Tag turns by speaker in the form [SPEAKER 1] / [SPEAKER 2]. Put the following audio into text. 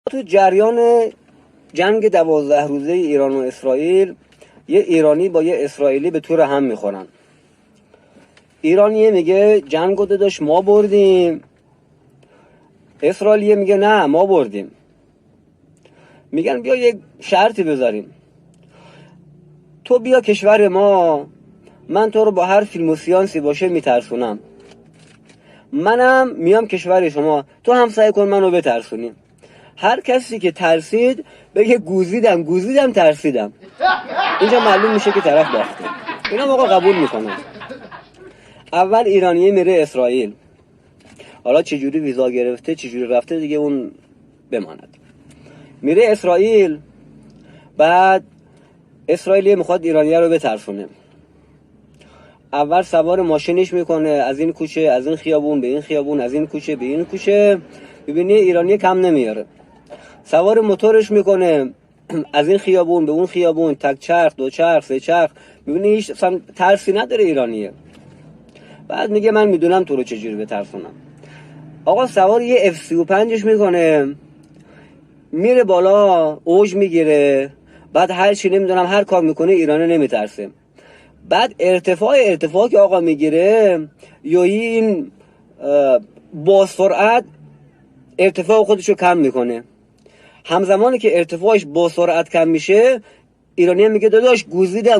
[SPEAKER 1] تو جریان جنگ 12 روزه ایران و اسرائیل، یه ایرانی با یه اسرائیلی به تور هم میخورن. ایرانیه میگه جنگو داداش ما بردیم، اسرائیلیه میگه نه ما بردیم. میگن بیا یه شرطی بذاریم، تو بیا کشور ما، من تو رو با هر فیلم و سیانسی باشه میترسونم، منم میام کشور شما، تو هم سعی کن منو بترسونی. هر کسی که ترسید بگه گوزیدم ترسیدم. اینجا معلوم میشه که طرف باخته. اینا موقع قبول میکنن. اول ایرانیه میره اسرائیل، حالا چجوری ویزا گرفته چجوری رفته دیگه اون بماند. میره اسرائیل، بعد اسرائیلی میخواد ایرانیه رو بترسونه. اول سوار ماشینش میکنه، از این کوچه از این خیابون به این خیابون، از این کوچه به این کوچه، ببینی ایرانی کم نمیاره. سوار موتورش میکنه، از این خیابون به اون خیابون، تک چرخ، دو چرخ، سه چرخ، ببینی هیچ ترسی نداره ایرانیه. بعد میگه من میدونم تو رو چجوری بترسونم. آقا سوار یه F35ش میکنه، میره بالا، اوج میگیره، بعد هر چی نمیدونم هر کار میکنه ایرانی نمیترسه. بعد ارتفاع که آقا میگیره، یا این با سرعت ارتفاع خودشو کم میکنه. همزمانی که ارتفاعش با سرعت کم میشه، ایرانی میگه داداش گوزیدم